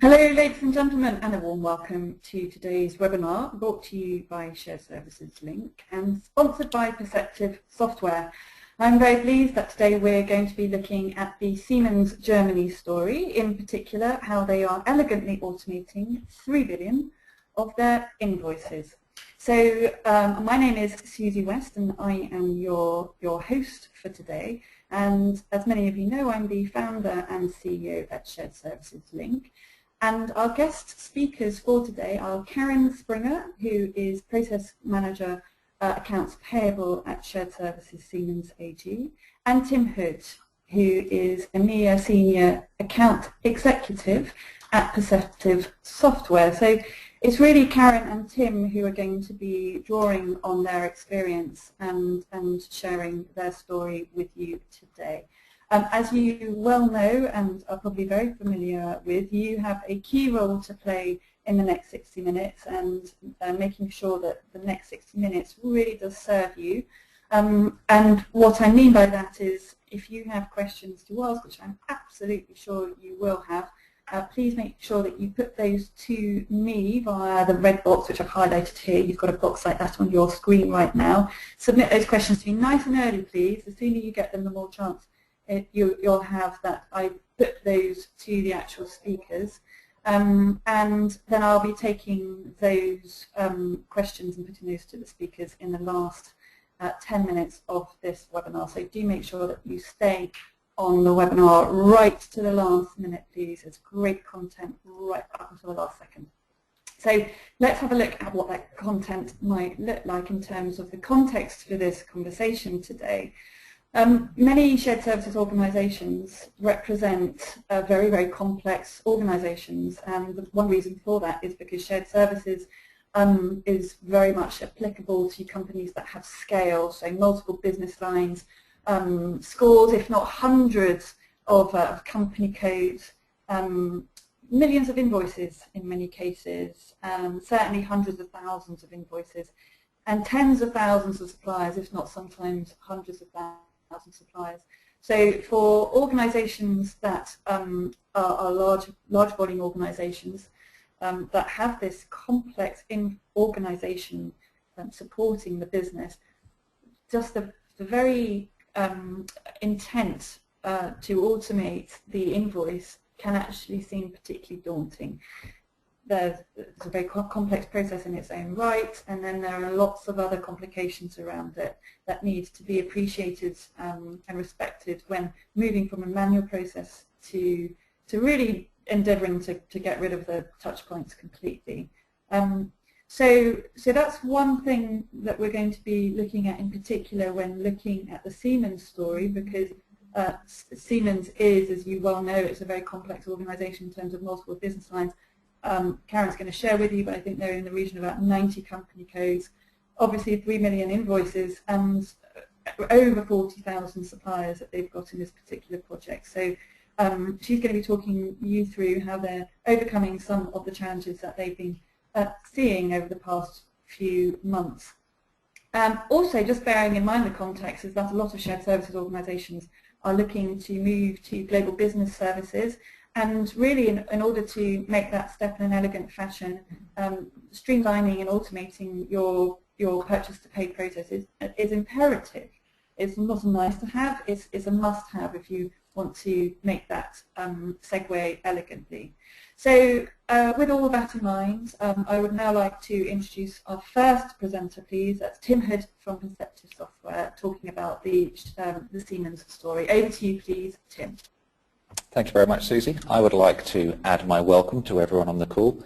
Hello ladies and gentlemen, and a warm welcome to today's webinar brought to you by Shared Services Link and sponsored by Perceptive Software. I'm very pleased that today we're going to be looking at the Siemens Germany story, in particular how they are elegantly automating 3 billion of their invoices. So my name is Susie West and I am your host for today, and as many of you know, I'm the founder and CEO at Shared Services Link. And our guest speakers for today are Karin Springer, who is Process Manager Accounts Payable at Shared Services Siemens AG, and Tim Hood, who is EMEA Senior Account Executive at Perceptive Software. So it's really Karin and Tim who are going to be drawing on their experience and sharing their story with you today. As you well know and are probably very familiar with, you have a key role to play in the next 60 minutes and making sure that the next 60 minutes really does serve you. And what I mean by that is if you have questions to ask, which I'm absolutely sure you will have, please make sure that you put those to me via the red box which I've highlighted here. You've got a box like that on your screen right now. Submit those questions to me nice and early, please. The sooner you get them, the more chance you'll have that I put those to the actual speakers, and then I'll be taking those questions and putting those to the speakers in the last 10 minutes of this webinar. So do make sure that you stay on the webinar right to the last minute, please. It's great content right up until the last second. So let's have a look at what that content might look like in terms of the context for this conversation today. Many shared services organisations represent very, very complex organisations, and one reason for that is because shared services is very much applicable to companies that have scale, so multiple business lines, scores, if not hundreds of company codes, millions of invoices in many cases, certainly hundreds of thousands of invoices, and tens of thousands of suppliers, if not sometimes hundreds of thousands suppliers. So for organisations that are large volume organisations that have this complex organisation supporting the business, just the very intent to automate the invoice can actually seem particularly daunting. It's a very complex process in its own right, and then there are lots of other complications around it that need to be appreciated and respected when moving from a manual process to really endeavouring to get rid of the touch points completely. So that's one thing that we're going to be looking at in particular when looking at the Siemens story, because Siemens is, as you well know, it's a very complex organisation in terms of multiple business lines. Karen's going to share with you, but I think they're in the region of about 90 company codes, obviously 3 million invoices, and over 40,000 suppliers that they've got in this particular project. So she's going to be talking you through how they're overcoming some of the challenges that they've been seeing over the past few months. Also, just bearing in mind the context is that a lot of shared services organisations are looking to move to global business services. And really, in order to make that step in an elegant fashion, streamlining and automating your purchase-to-pay process is imperative. It's not a nice-to-have, it's a must-have if you want to make that segue elegantly. So with all of that in mind, I would now like to introduce our first presenter, please. That's Tim Hood from Perceptive Software, talking about the Siemens story. Over to you, please, Tim. Thank you very much, Susie. I would like to add my welcome to everyone on the call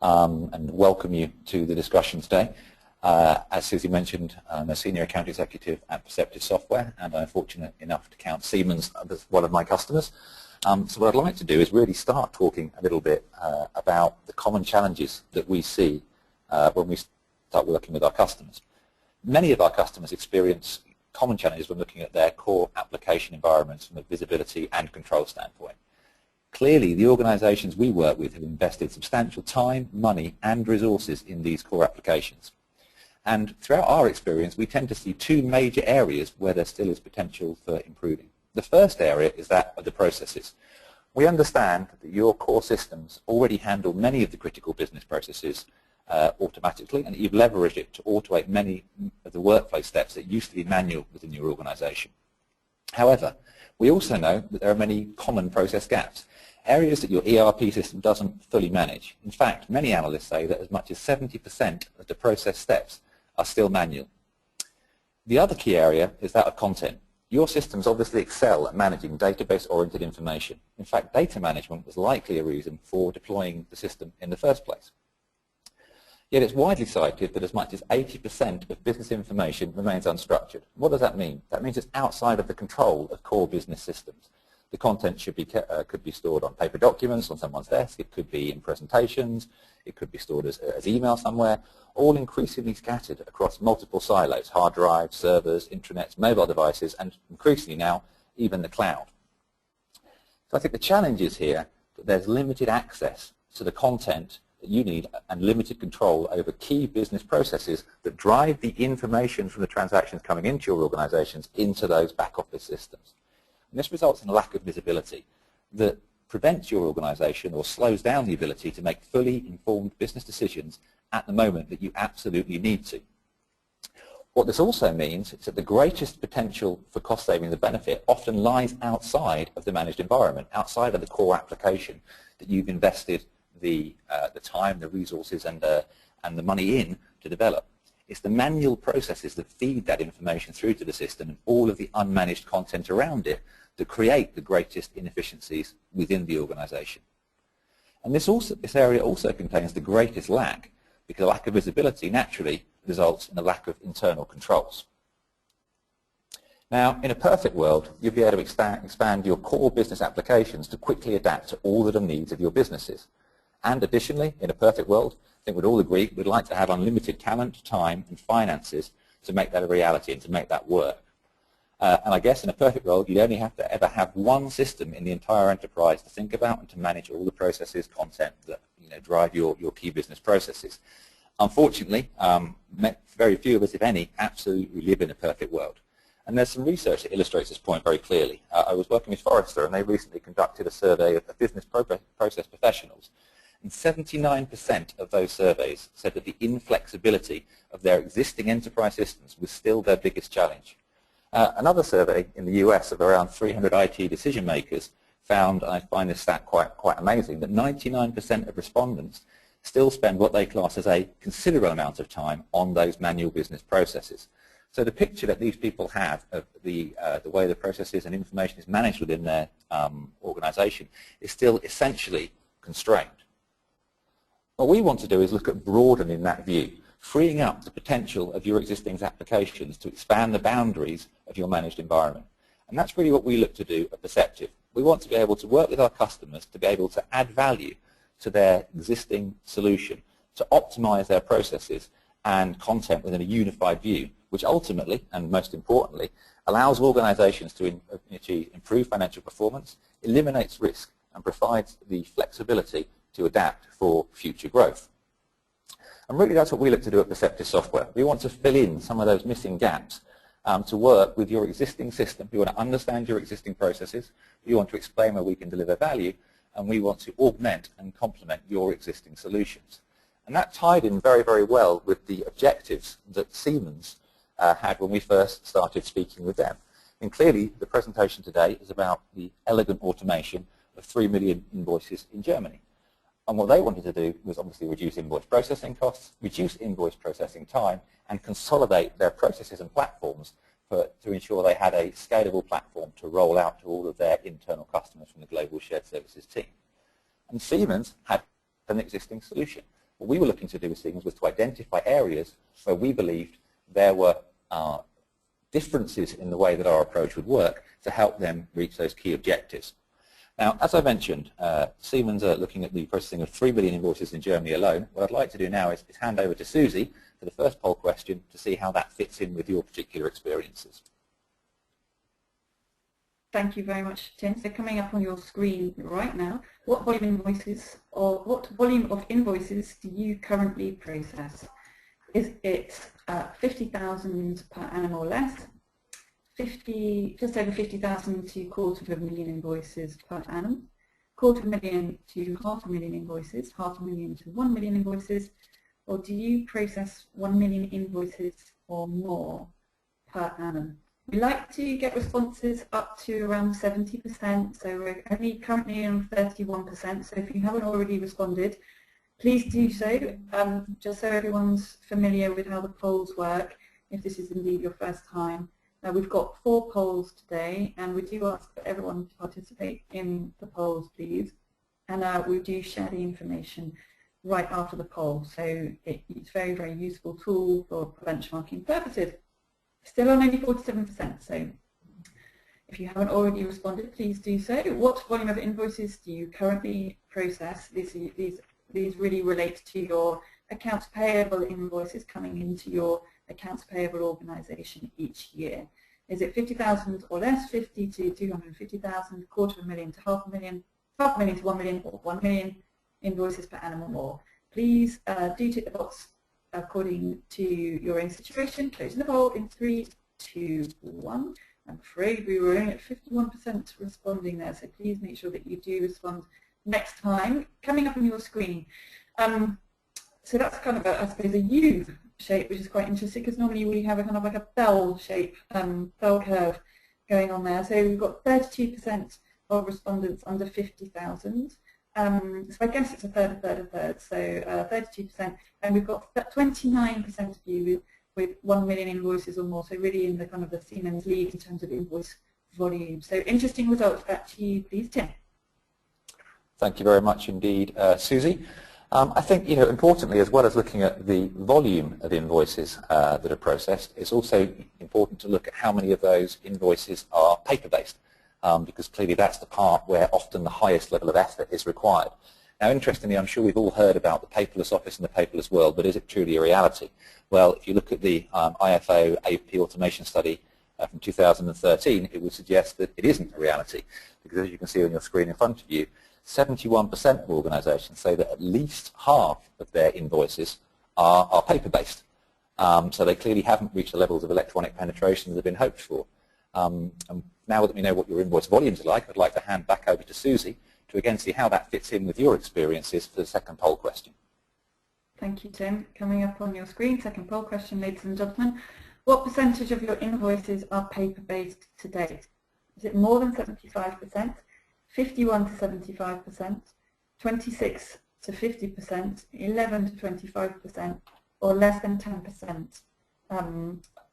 and welcome you to the discussion today. As Susie mentioned, I'm a Senior Account Executive at Perceptive Software, and I'm fortunate enough to count Siemens as one of my customers. So what I'd like to do is really start talking a little bit about the common challenges that we see when we start working with our customers. Many of our customers experience common challenges when looking at their core application environments from a visibility and control standpoint. Clearly, the organisations we work with have invested substantial time, money and resources in these core applications. And throughout our experience, we tend to see two major areas where there still is potential for improving. The first area is that of the processes. We understand that your core systems already handle many of the critical business processes automatically, and that you've leveraged it to automate many of the workflow steps that used to be manual within your organization. However, we also know that there are many common process gaps, areas that your ERP system doesn't fully manage. In fact, many analysts say that as much as 70% of the process steps are still manual. The other key area is that of content. Your systems obviously excel at managing database-oriented information. In fact, data management was likely a reason for deploying the system in the first place. Yet it's widely cited that as much as 80% of business information remains unstructured. What does that mean? That means it's outside of the control of core business systems. The content could be stored on paper documents on someone's desk, it could be in presentations, it could be stored as email somewhere, all increasingly scattered across multiple silos, hard drives, servers, intranets, mobile devices, and increasingly now, even the cloud. So I think the challenge is here that there's limited access to the content that you need and limited control over key business processes that drive the information from the transactions coming into your organizations into those back office systems. And this results in a lack of visibility that prevents your organization or slows down the ability to make fully informed business decisions at the moment that you absolutely need to. What this also means is that the greatest potential for cost saving, the benefit, often lies outside of the managed environment, outside of the core application that you've invested the time, the resources, and the money in to develop. It's the manual processes that feed that information through to the system and all of the unmanaged content around it that create the greatest inefficiencies within the organization. And this area also contains the greatest lack, because a lack of visibility naturally results in a lack of internal controls. Now, in a perfect world, you'll be able to expand your core business applications to quickly adapt to all of the needs of your businesses. And additionally, in a perfect world, I think we'd all agree we'd like to have unlimited talent, time, and finances to make that a reality and to make that work. And I guess in a perfect world, you'd only have to ever have one system in the entire enterprise to think about and to manage all the processes, content that drive your key business processes. Unfortunately, very few of us, if any, absolutely live in a perfect world. And there's some research that illustrates this point very clearly. I was working with Forrester, and they recently conducted a survey of business process professionals. And 79% of those surveys said that the inflexibility of their existing enterprise systems was still their biggest challenge. Another survey in the US of around 300 IT decision makers found, and I find this stat quite amazing, that 99% of respondents still spend what they class as a considerable amount of time on those manual business processes. So the picture that these people have of the way the processes and information is managed within their organization is still essentially constrained. What we want to do is look at broadening that view, freeing up the potential of your existing applications to expand the boundaries of your managed environment. And that's really what we look to do at Perceptive. We want to be able to work with our customers to be able to add value to their existing solution, to optimize their processes and content within a unified view, which ultimately, and most importantly, allows organizations to achieve improved financial performance, eliminates risk, and provides the flexibility to adapt for future growth. And really that's what we look to do at Perceptive Software. We want to fill in some of those missing gaps to work with your existing system. We want to understand your existing processes. We want to explain where we can deliver value, and we want to augment and complement your existing solutions. And that tied in very, very well with the objectives that Siemens had when we first started speaking with them. And clearly the presentation today is about the elegant automation of 3 million invoices in Germany. And what they wanted to do was obviously reduce invoice processing costs, reduce invoice processing time, and consolidate their processes and platforms to ensure they had a scalable platform to roll out to all of their internal customers from the Global Shared Services team. And Siemens had an existing solution. What we were looking to do with Siemens was to identify areas where we believed there were differences in the way that our approach would work to help them reach those key objectives. Now, as I mentioned, Siemens are looking at the processing of 3 million invoices in Germany alone. What I'd like to do now is hand over to Susie for the first poll question to see how that fits in with your particular experiences. Thank you very much, Tim. So coming up on your screen right now, what volume of invoices do you currently process? Is it 50,000 per annum or less? Just over 50,000 to 250,000 invoices per annum, $250,000 to $500,000 invoices, $500,000 to $1 million invoices, or do you process 1 million invoices or more per annum? We like to get responses up to around 70%, so we're only currently on 31%, so if you haven't already responded, please do so, just so everyone's familiar with how the polls work, if this is indeed your first time. We've got 4 polls today, and we do ask for everyone to participate in the polls, please. And we do share the information right after the poll, so it's a very, very useful tool for benchmarking purposes. Still on only 47%, so if you haven't already responded, please do so. What volume of invoices do you currently process? These really relate to your accounts payable invoices coming into your accounts payable organization each year. Is it 50,000 or less, 50 to 250,000, $250,000 to $500,000, $500,000 to $1 million, or 1 million invoices per annum or more? Please do tick the box according to your own situation. Closing the poll in 3, 2, 1. I'm afraid we were only at 51% responding there, so please make sure that you do respond next time. Coming up on your screen. So that's kind of, I suppose, a U shape, which is quite interesting because normally we have a kind of like a bell shape, bell curve going on there. So we've got 32% of respondents under 50,000. So I guess it's a third, so 32%, and we've got 29% of you with 1 million invoices or more, so really in the kind of the Siemens league in terms of invoice volume. So interesting results. Back to you, please, Tim. Thank you very much indeed, Susie. I think, importantly, as well as looking at the volume of invoices that are processed, it's also important to look at how many of those invoices are paper-based. Because clearly that's the part where often the highest level of effort is required. Now, interestingly, I'm sure we've all heard about the paperless office and the paperless world, but is it truly a reality? Well, if you look at the IFO AP automation study from 2013, it would suggest that it isn't a reality, because as you can see on your screen in front of you, 71% of organizations say that at least half of their invoices are paper-based. So they clearly haven't reached the levels of electronic penetration that have been hoped for. And now that we know what your invoice volumes are like, I'd like to hand back over to Susie to again see how that fits in with your experiences for the second poll question. Thank you, Tim. Coming up on your screen, second poll question, ladies and gentlemen. What percentage of your invoices are paper-based to date? Is it more than 75%, 51 to 75%, 26 to 50%, 11 to 25%, or less than 10%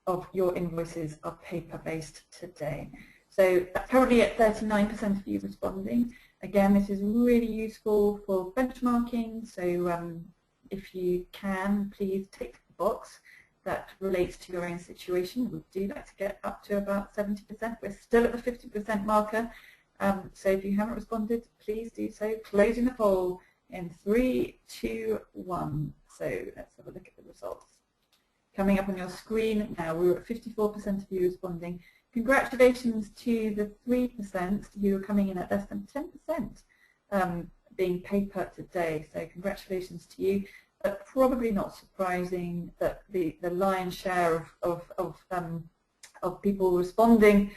of your invoices are paper-based today? So currently at 39% of you responding. Again, this is really useful for benchmarking, so if you can, please tick the box that relates to your own situation. We do like to get up to about 70%. We're still at the 50% marker, so if you haven't responded, please do so. Closing the poll in 3, 2, 1. So let's have a look at the results. Coming up on your screen now, we're at 54% of you responding. Congratulations to the 3% who are coming in at less than 10% being paper today. So congratulations to you. But probably not surprising that the lion's share of people responding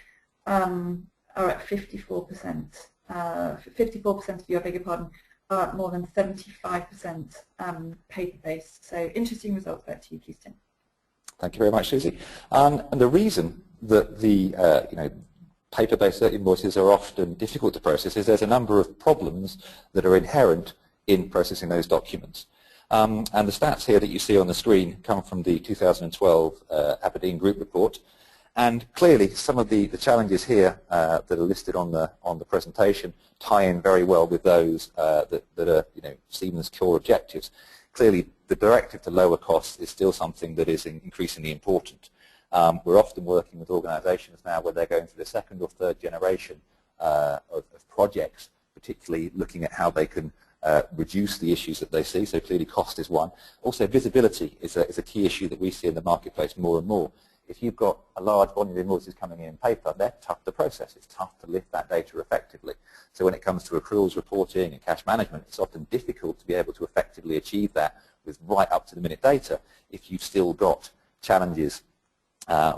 are at 54%. 54% of you, I beg your pardon, are at more than 75% paper-based. So interesting results. Back to you, please, Tim. Thank you very much, Susie. And the reason that the paper-based invoices are often difficult to process is there's a number of problems that are inherent in processing those documents. And the stats here that you see on the screen come from the 2012 Aberdeen Group report. And clearly, some of the challenges here that are listed on the presentation tie in very well with those that are Siemens' core objectives. Clearly, the directive to lower costs is still something that is increasingly important. We're often working with organizations now where they're going through the second or third generation of projects, particularly looking at how they can reduce the issues that they see. So clearly cost is one. Also visibility is a key issue that we see in the marketplace more and more. If you've got a large volume of invoices coming in paper, they're tough to process. It's tough to lift that data effectively. So when it comes to accruals reporting and cash management, it's often difficult to be able to effectively achieve that with right up to the minute data if you've still got challenges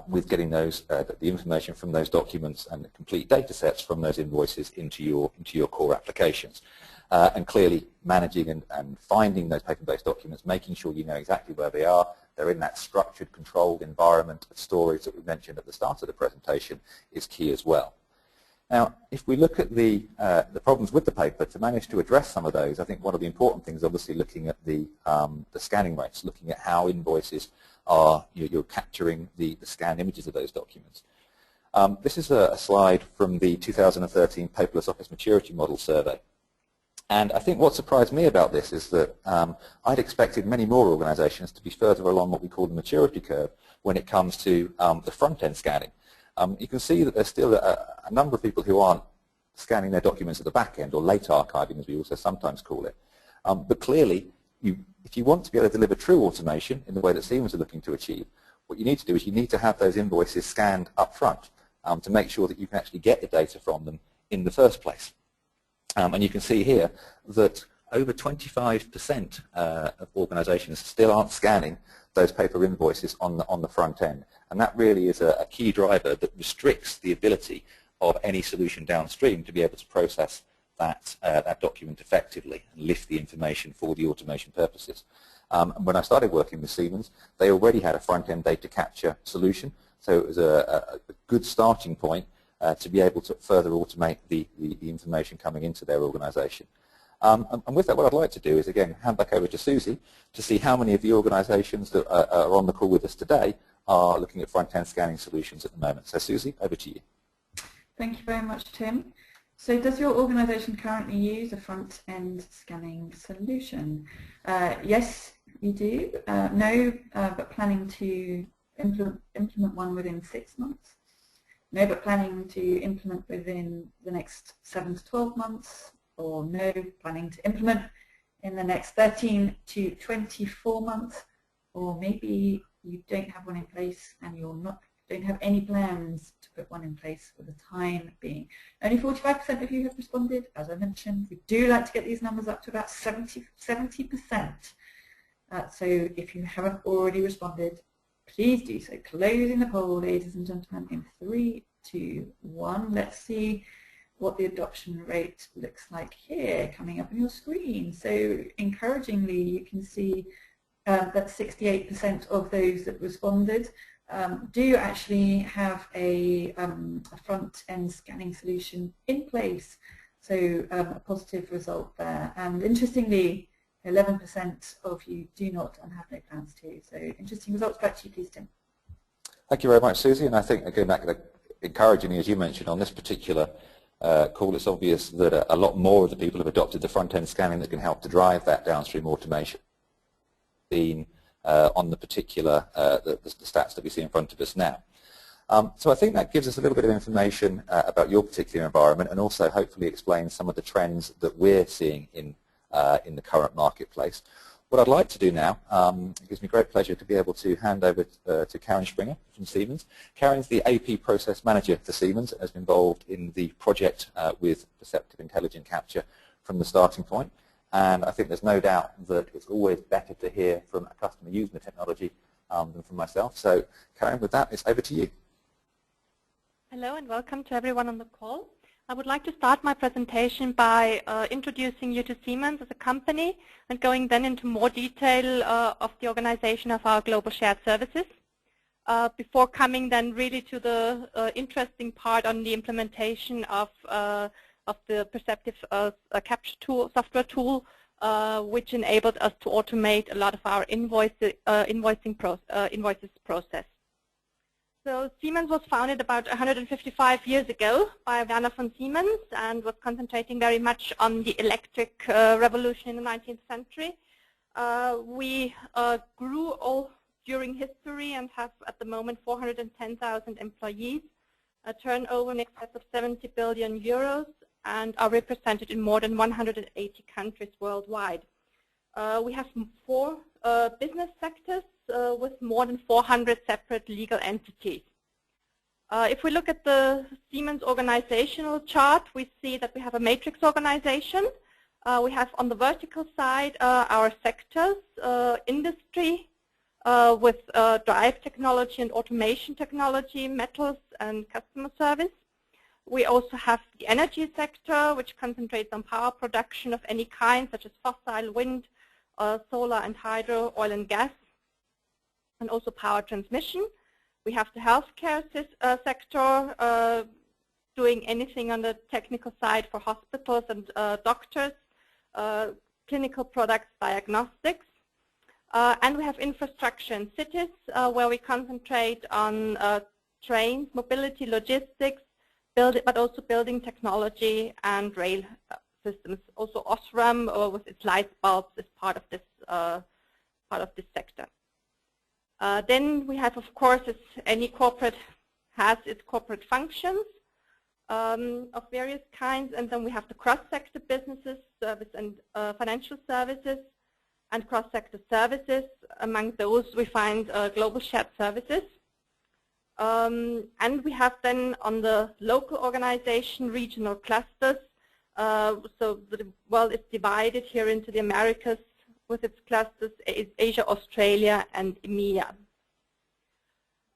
with getting those the information from those documents and the complete data sets from those invoices into your core applications. And clearly managing and finding those paper-based documents, making sure you know exactly where they are, they're in that structured, controlled environment of storage that we mentioned at the start of the presentation is key as well. Now, if we look at the problems with the paper, to manage to address some of those, I think one of the important things is obviously looking at the scanning rates, looking at how invoices are, you're capturing the scanned images of those documents. This is a slide from the 2013 Paperless Office Maturity Model Survey. And I think what surprised me about this is that I'd expected many more organizations to be further along what we call the maturity curve when it comes to the front-end scanning. You can see that there's still a number of people who aren't scanning their documents at the back end, or late archiving as we also sometimes call it. But clearly, if you want to be able to deliver true automation in the way that Siemens are looking to achieve, what you need to do is you need to have those invoices scanned up front to make sure that you can actually get the data from them in the first place. And you can see here that over 25% of organizations still aren't scanning those paper invoices on the front end. And that really is a key driver that restricts the ability of any solution downstream to be able to process that document effectively and lift the information for the automation purposes. When I started working with Siemens, they already had a front-end data capture solution, so it was a good starting point to be able to further automate the information coming into their organization. And with that, what I'd like to do is, again, hand back over to Susie to see how many of the organizations that are on the call with us today are looking at front-end scanning solutions at the moment. So Susie, over to you. Thank you very much, Tim. So does your organization currently use a front-end scanning solution? Yes, you do. No, but planning to implement one within 6 months. No, but planning to implement within the next 7 to 12 months, or no, planning to implement in the next 13 to 24 months, or maybe you don't have one in place and don't have any plans to put one in place for the time being. Only 45% of you have responded. As I mentioned, we do like to get these numbers up to about 70%. So if you haven't already responded, please do so. Closing the poll, ladies and gentlemen, in 3, 2, 1. Let's see what the adoption rate looks like here, coming up on your screen. So encouragingly, you can see that 68% of those that responded do actually have a front-end scanning solution in place. So a positive result there. And interestingly, 11% of you do not and have no plans to. So interesting results. Back to you, please, Tim. Thank you very much, Susie. And I think, again, encouragingly, as you mentioned, on this particular call, it's obvious that a lot more of the people have adopted the front-end scanning that can help to drive that downstream automation. Being on the particular the stats that we see in front of us now. So I think that gives us a little bit of information about your particular environment, and also hopefully explains some of the trends that we're seeing in the current marketplace. What I'd like to do now, it gives me great pleasure to be able to hand over to Karin Springer from Siemens. Karin's the AP Process Manager for Siemens and has been involved in the project with Perceptive Intelligent Capture from the starting point. And I think there's no doubt that it's always better to hear from a customer using the technology than from myself. So Karin, with that, it's over to you. Hello and welcome to everyone on the call. I would like to start my presentation by introducing you to Siemens as a company and going then into more detail of the organization of our global shared services before coming then really to the interesting part on the implementation of the Perceptive Capture tool, software tool, which enabled us to automate a lot of our invoices process. So Siemens was founded about 155 years ago by Werner von Siemens and was concentrating very much on the electric revolution in the 19th century. We grew all during history and have at the moment 410,000 employees, a turnover in excess of 70 billion euros, and are represented in more than 180 countries worldwide. We have 4 business sectors with more than 400 separate legal entities. If we look at the Siemens organizational chart, we see that we have a matrix organization. We have on the vertical side our sectors, industry, with drive technology and automation technology, metals, and customer service. We also have the energy sector, which concentrates on power production of any kind, such as fossil, wind, solar and hydro, oil and gas, and also power transmission. We have the healthcare sector, doing anything on the technical side for hospitals and doctors, clinical products, diagnostics. And we have infrastructure in cities, where we concentrate on trains, mobility, logistics, but also building technology and rail systems. Also Osram, with its light bulbs, is part of this sector. Then we have, of course, as any corporate has its corporate functions of various kinds, and then we have the cross-sector businesses, service and financial services, and cross-sector services. Among those, we find global shared services. And we have then on the local organization regional clusters. So the world is divided here into the Americas with its clusters, Asia, Australia, and EMEA.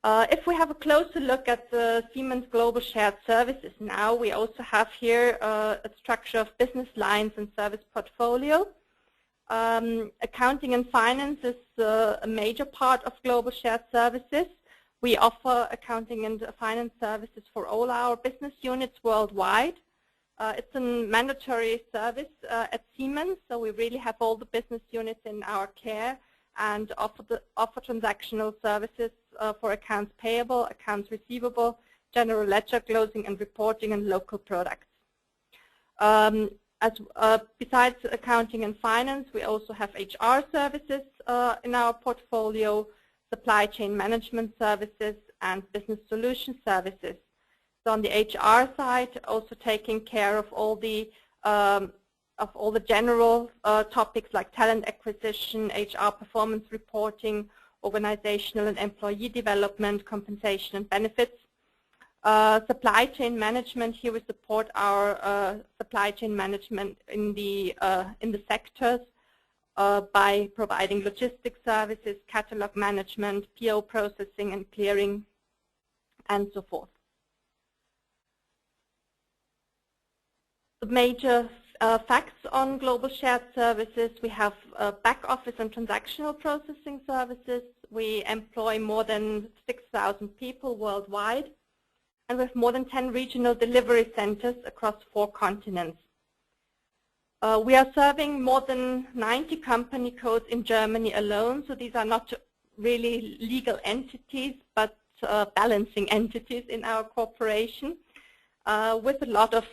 If we have a closer look at the Siemens Global Shared Services now, we also have here a structure of business lines and service portfolio. Accounting and finance is a major part of Global Shared Services. We offer accounting and finance services for all our business units worldwide. It's a mandatory service at Siemens, so we really have all the business units in our care and offer transactional services for accounts payable, accounts receivable, general ledger closing and reporting, and local products. Besides accounting and finance, we also have HR services in our portfolio, supply chain management services, and business solution services. So on the HR side, also taking care of all the general topics like talent acquisition, HR performance reporting, organizational and employee development, compensation and benefits. Supply chain management, here we support our supply chain management in the sectors by providing logistics services, catalog management, PO processing and clearing, and so forth. The major facts on Global Shared Services: we have back office and transactional processing services. We employ more than 6,000 people worldwide, and we have more than 10 regional delivery centers across 4 continents. We are serving more than 90 company codes in Germany alone, so these are not really legal entities, but balancing entities in our corporation, with a lot of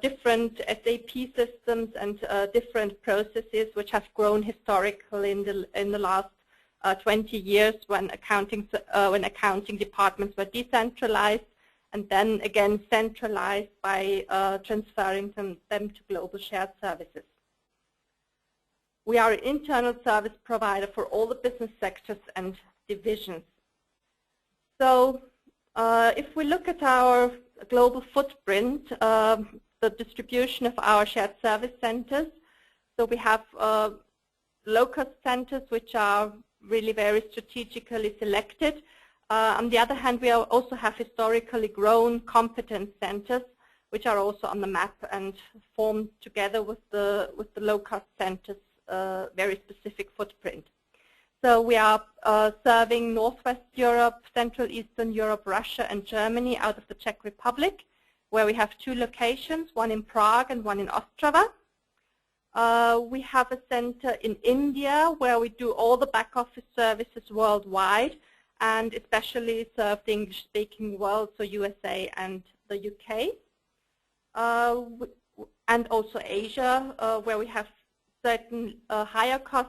different SAP systems and different processes which have grown historically in the last 20 years when accounting departments were decentralized, and then again centralized by transferring them to Global Shared Services. We are an internal service provider for all the business sectors and divisions. So if we look at our global footprint, the distribution of our shared service centers, so we have local centers which are really very strategically selected. On the other hand, we also have historically grown competence centers, which are also on the map and formed together with the low-cost centers, very specific footprint. So we are serving Northwest Europe, Central Eastern Europe, Russia, and Germany out of the Czech Republic, where we have 2 locations, one in Prague and one in Ostrava. We have a center in India where we do all the back office services worldwide, and especially serve the English-speaking world, so USA and the UK. And also Asia, where we have certain higher cost,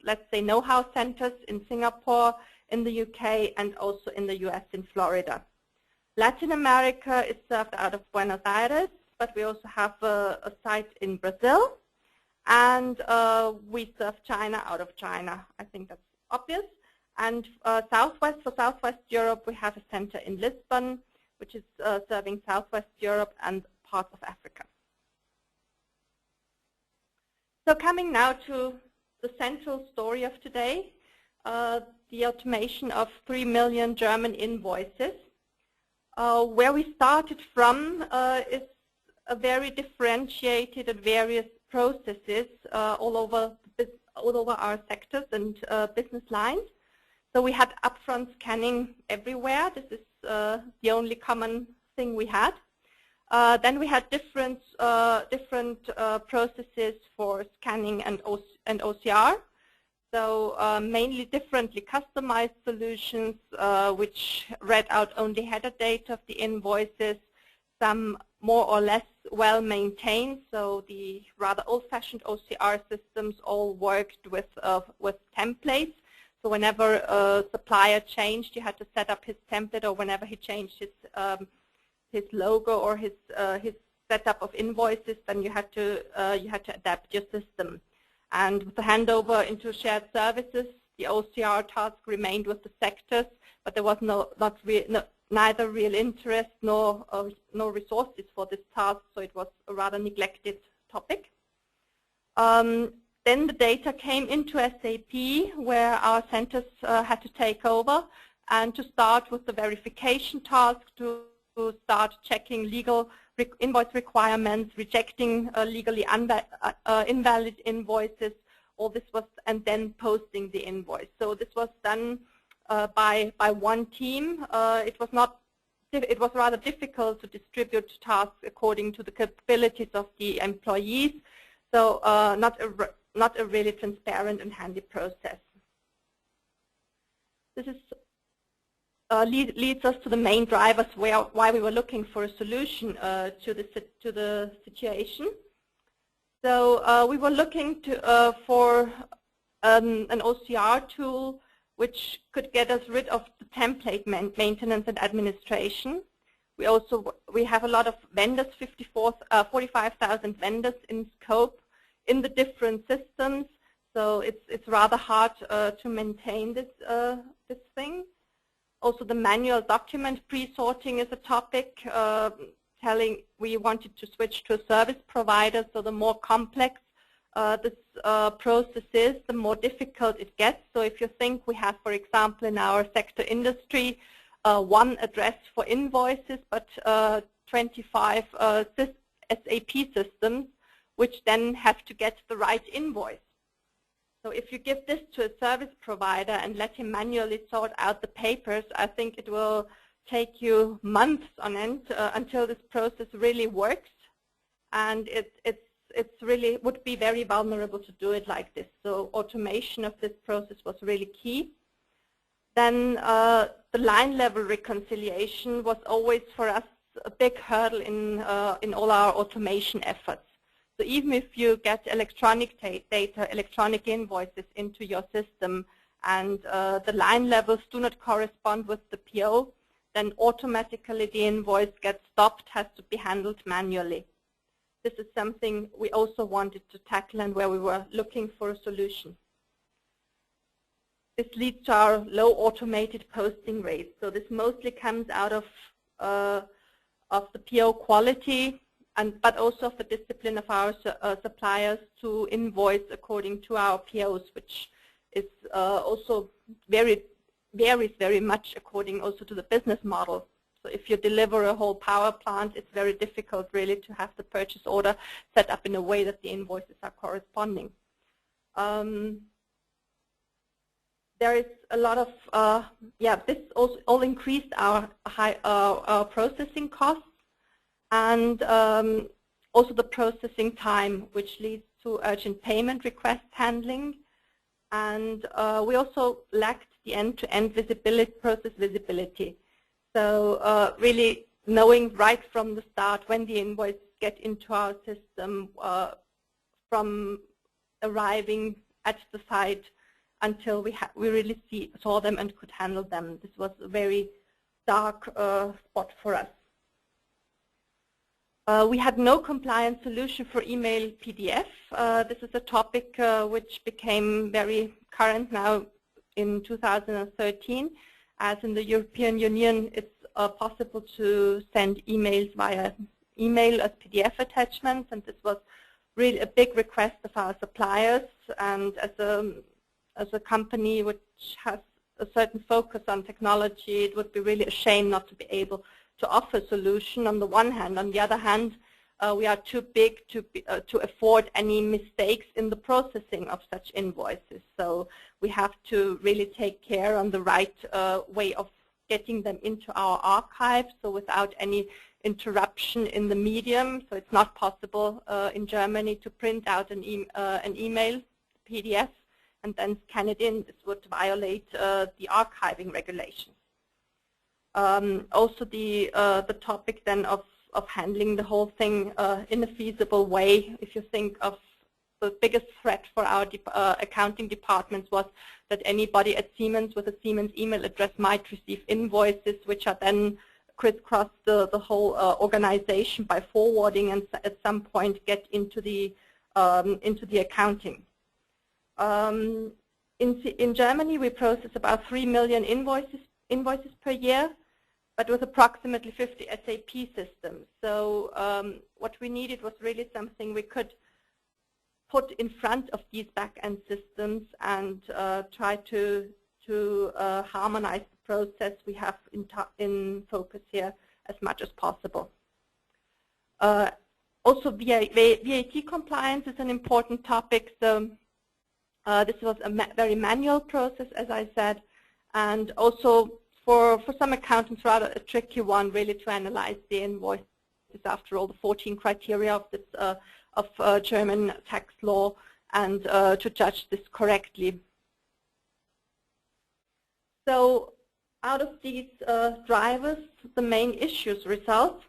let's say, know-how centers in Singapore, in the UK, and also in the US in Florida. Latin America is served out of Buenos Aires, but we also have a site in Brazil, and we serve China out of China. I think that's obvious. And for Southwest Europe, we have a center in Lisbon, which is serving Southwest Europe and parts of Africa. So coming now to the central story of today, the automation of 3 million German invoices. Where we started from is a very differentiated and various processes all over our sectors and business lines. So we had upfront scanning everywhere. This is the only common thing we had. Then we had different processes for scanning and OCR. So mainly differently customized solutions which read out only header data of the invoices, some more or less well maintained. So the rather old-fashioned OCR systems all worked with templates. So whenever a supplier changed, you had to set up his template, or whenever he changed his logo or his setup of invoices, then you had to adapt your system. And with the handover into shared services, the OCR task remained with the sectors, but there was neither real interest nor resources for this task, so it was a rather neglected topic. Then the data came into SAP, where our centers had to take over, and to start with the verification task, to start checking legal invoice requirements, rejecting legally invalid invoices, all this was, and then posting the invoice. So this was done by one team. It was rather difficult to distribute tasks according to the capabilities of the employees. So not a really transparent and handy process. This is leads us to the main drivers why we were looking for a solution to the situation. So we were looking for an OCR tool which could get us rid of the template maintenance and administration. We have a lot of vendors, 45,000 vendors in scope in the different systems. So it's rather hard to maintain this thing. Also, the manual document pre-sorting is a topic. We wanted to switch to a service provider, so the more complex this process is, the more difficult it gets. So if you think we have, for example, in our sector industry, one address for invoices, but 25 SAP systems, which then have to get the right invoice. So if you give this to a service provider and let him manually sort out the papers, I think it will take you months on end until this process really works. And it's really would be very vulnerable to do it like this. So automation of this process was really key. Then the line level reconciliation was always for us a big hurdle in all our automation efforts. So even if you get electronic data, electronic invoices into your system, and the line levels do not correspond with the PO, then automatically the invoice gets stopped, has to be handled manually. This is something we also wanted to tackle and where we were looking for a solution. This leads to our low automated posting rates. So this mostly comes out of the PO quality, but also of the discipline of our suppliers to invoice according to our POs, which is also varies very much according also to the business model. So if you deliver a whole power plant, it's very difficult really to have the purchase order set up in a way that the invoices are corresponding. There is a lot of, this also all increased our processing costs, and also the processing time, which leads to urgent payment request handling. And we also lacked the end-to-end process visibility. So really knowing right from the start when the invoices get into our system, from arriving at the site until we really saw them and could handle them. This was a very dark spot for us. We had no compliant solution for email PDF. This is a topic which became very current now in 2013, as in the European Union it's possible to send emails via email as PDF attachments, and this was really a big request of our suppliers, and as a as a company which has a certain focus on technology, it would be really a shame not to be able to offer a solution on the one hand. On the other hand, we are too big to afford any mistakes in the processing of such invoices. So we have to really take care on the right way of getting them into our archive, so without any interruption in the medium. So it's not possible in Germany to print out an email, PDF, and then scan it in. This would violate the archiving regulations. Also the topic then of handling the whole thing in a feasible way. If you think of the biggest threat for our accounting departments was that anybody at Siemens with a Siemens email address might receive invoices which are then crisscross the whole organization by forwarding and at some point get into the accounting. In Germany, we process about 3 million invoices per year, but with approximately 50 SAP systems. So what we needed was really something we could put in front of these back-end systems and try to harmonize the process we have in focus here as much as possible. Also, VAT compliance is an important topic. So this was a very manual process, as I said, and also for some accountants, rather a tricky one, really, to analyze the invoices after all the 14 criteria of this German tax law and to judge this correctly. So out of these drivers, the main issues result.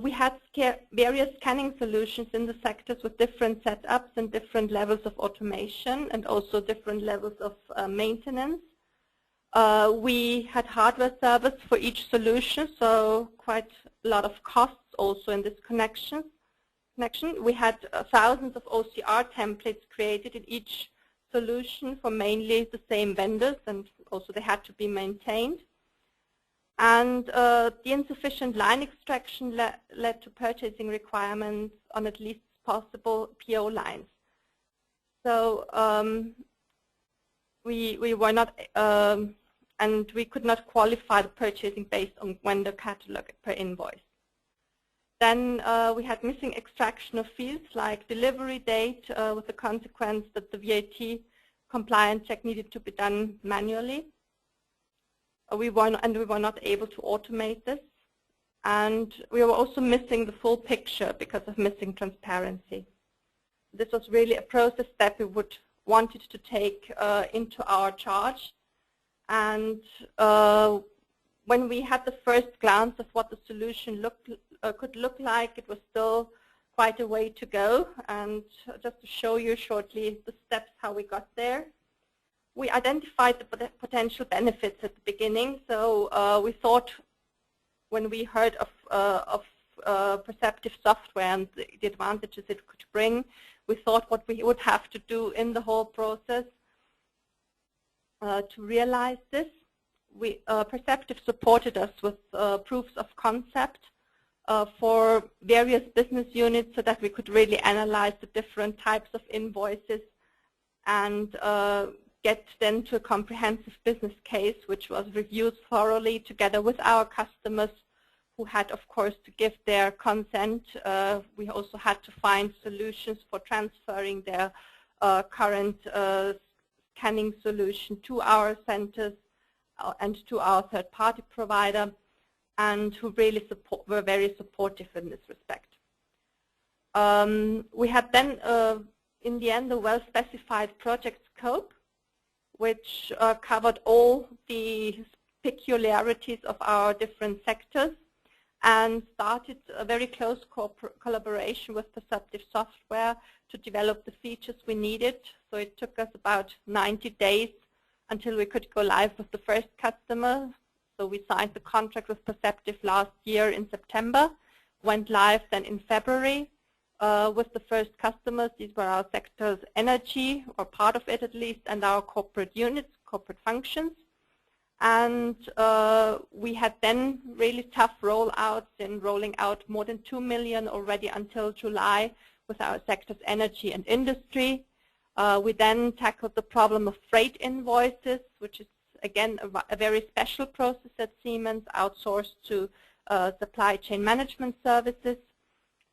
We had various scanning solutions in the sectors with different setups and different levels of automation and also different levels of maintenance. We had hardware servers for each solution, so quite a lot of costs also in this connection. We had thousands of OCR templates created in each solution for mainly the same vendors, and also they had to be maintained. And the insufficient line extraction led to purchasing requirements on at least possible PO lines. So we were not, and we could not qualify the purchasing based on vendor catalog per invoice. Then we had missing extraction of fields like delivery date with the consequence that the VAT compliance check needed to be done manually. We were not able to automate this. And we were also missing the full picture because of missing transparency. This was really a process that we wanted to take into our charge. And when we had the first glance of what the solution could look like, it was still quite a way to go. And just to show you shortly the steps how we got there. We identified the potential benefits at the beginning. So we thought, when we heard of perceptive software and the advantages it could bring, we thought what we would have to do in the whole process to realize this. Perceptive supported us with proofs of concept for various business units so that we could really analyze the different types of invoices and get then to a comprehensive business case, which was reviewed thoroughly together with our customers, who had, of course, to give their consent. We also had to find solutions for transferring their current scanning solution to our centers and to our third-party provider, and who really were very supportive in this respect. We had then, in the end, a well-specified project scope, which covered all the peculiarities of our different sectors and started a very close collaboration with Perceptive Software to develop the features we needed. So it took us about 90 days until we could go live with the first customer. So we signed the contract with Perceptive last year in September, went live then in February. With the first customers. These were our sectors energy, or part of it at least, and our corporate units, corporate functions. And we had then really tough rollouts in rolling out more than 2 million already until July with our sectors energy and industry. We then tackled the problem of freight invoices, which is again a very special process at Siemens, outsourced to supply chain management services.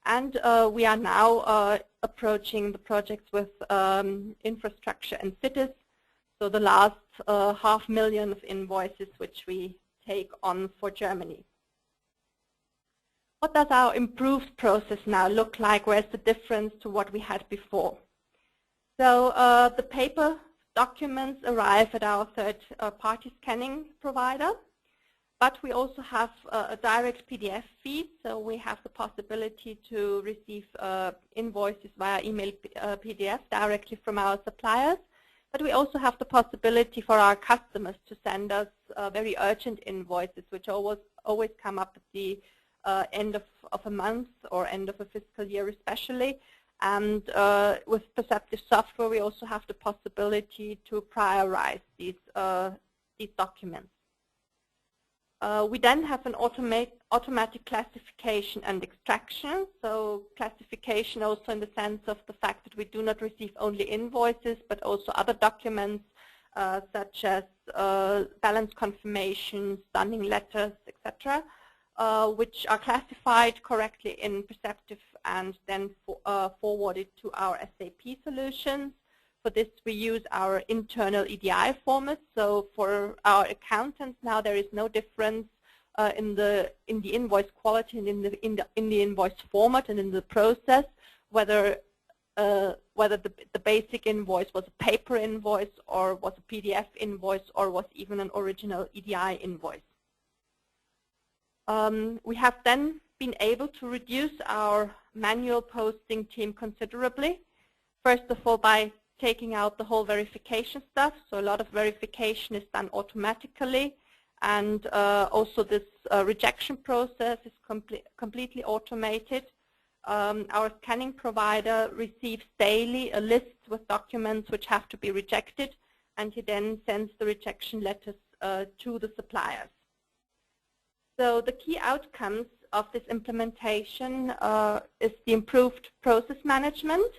And we are now approaching the projects with infrastructure and cities. So the last 500,000 of invoices which we take on for Germany. What does our improved process now look like? Where's the difference to what we had before? So the paper documents arrive at our third-party scanning provider, but we also have a direct PDF feed, so we have the possibility to receive invoices via email PDF directly from our suppliers. But we also have the possibility for our customers to send us very urgent invoices, which always come up at the end of a month or end of a fiscal year especially. And with Perceptive software, we also have the possibility to prioritize these documents. We then have an automatic classification and extraction. So classification also in the sense of the fact that we do not receive only invoices, but also other documents such as balance confirmations, stunning letters, etc., which are classified correctly in Perceptive and then forwarded to our SAP solutions. For this, we use our internal EDI format. So for our accountants now, there is no difference in the invoice quality and in the invoice format and in the process, whether the basic invoice was a paper invoice or was a PDF invoice or was even an original EDI invoice. We have then been able to reduce our manual posting team considerably. First of all, by taking out the whole verification stuff, so a lot of verification is done automatically, and also this rejection process is completely automated. Our scanning provider receives daily a list with documents which have to be rejected, and he then sends the rejection letters to the suppliers. So the key outcomes of this implementation is the improved process management.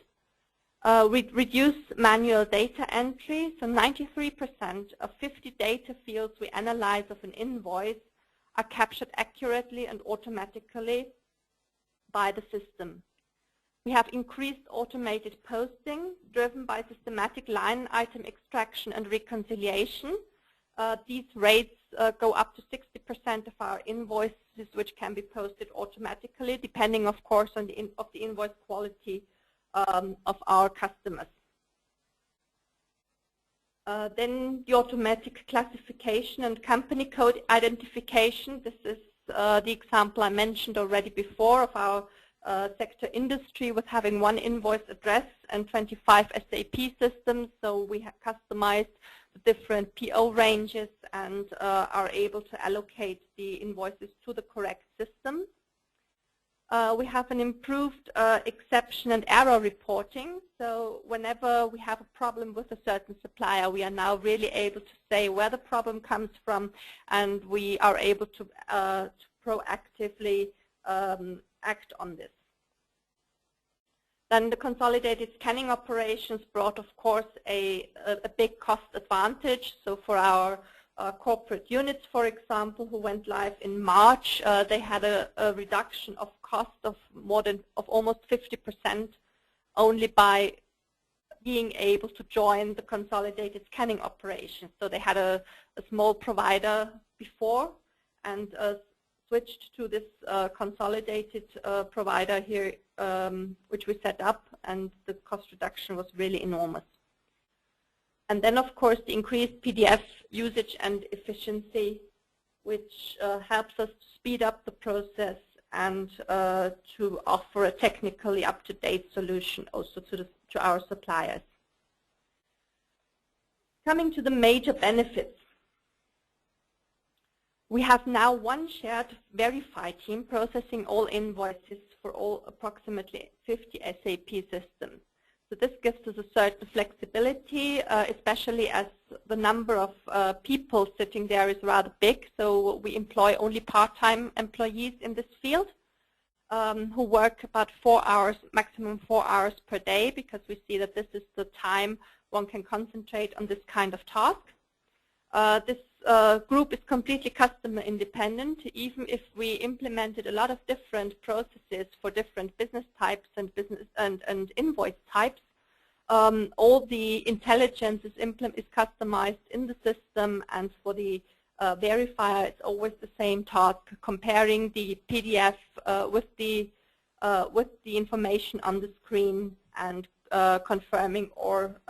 We reduce manual data entry, so 93% of 50 data fields we analyze of an invoice are captured accurately and automatically by the system. We have increased automated posting driven by systematic line item extraction and reconciliation. These rates go up to 60% of our invoices which can be posted automatically, depending of course on the invoice quality of our customers. Then the automatic classification and company code identification. This is the example I mentioned already before of our sector industry with having one invoice address and 25 SAP systems. So we have customized the different PO ranges and are able to allocate the invoices to the correct system. We have an improved exception and error reporting. So whenever we have a problem with a certain supplier, we are now really able to say where the problem comes from, and we are able to proactively act on this. Then the consolidated scanning operations brought, of course, a big cost advantage. So for our corporate units, for example, who went live in March, they had a reduction of cost of almost 50% only by being able to join the consolidated scanning operation. So they had a small provider before and switched to this consolidated provider here, which we set up, and the cost reduction was really enormous. And then, of course, the increased PDF usage and efficiency, which helps us to speed up the process and to offer a technically up-to-date solution also to our suppliers. Coming to the major benefits. We have now one shared verify team processing all invoices for all approximately 50 SAP systems. So this gives us a certain flexibility, especially as the number of people sitting there is rather big. So we employ only part-time employees in this field. who work about 4 hours, maximum 4 hours per day, because we see that this is the time one can concentrate on this kind of task. This group is completely customer independent. Even if we implemented a lot of different processes for different business types and invoice types, all the intelligence is customized in the system, and for the verifier, it's always the same task, comparing the PDF with the information on the screen and confirming or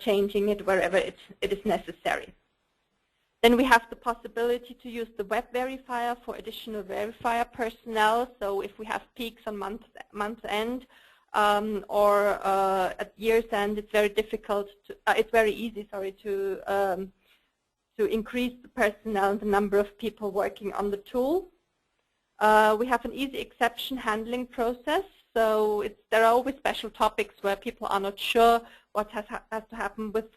changing it wherever it is necessary. Then we have the possibility to use the web verifier for additional verifier personnel. So if we have peaks on month end or at year's end, it's very difficult to, it's very easy, sorry, to increase the personnel and the number of people working on the tool. We have an easy exception handling process. So there are always special topics where people are not sure what has to happen with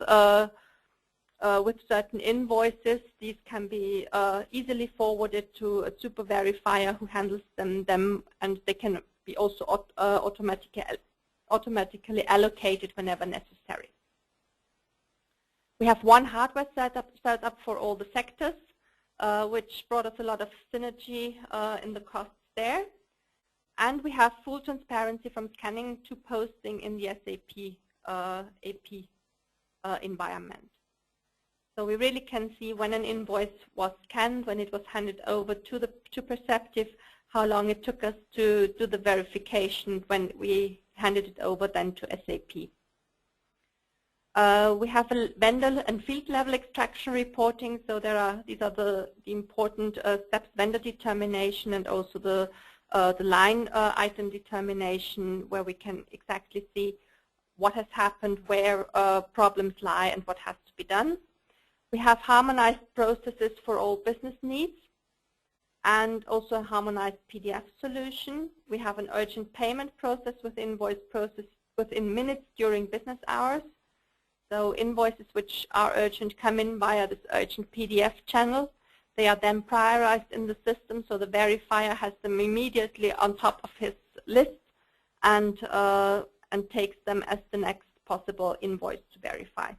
certain invoices. These can be easily forwarded to a super verifier who handles them, and they can be also automatically allocated whenever necessary. We have one hardware setup for all the sectors, which brought us a lot of synergy in the costs there. And we have full transparency from scanning to posting in the SAP AP environment. So we really can see when an invoice was scanned, when it was handed over to Perceptive, how long it took us to do the verification when we handed it over then to SAP. We have a vendor and field level extraction reporting. So these are the important steps: vendor determination and also the line item determination, where we can exactly see what has happened, where problems lie, and what has to be done. We have harmonized processes for all business needs and also a harmonized PDF solution. We have an urgent payment process with invoice process within minutes during business hours. So invoices which are urgent come in via this urgent PDF channel. They are then prioritized in the system, so the verifier has them immediately on top of his list and takes them as the next possible invoice to verify.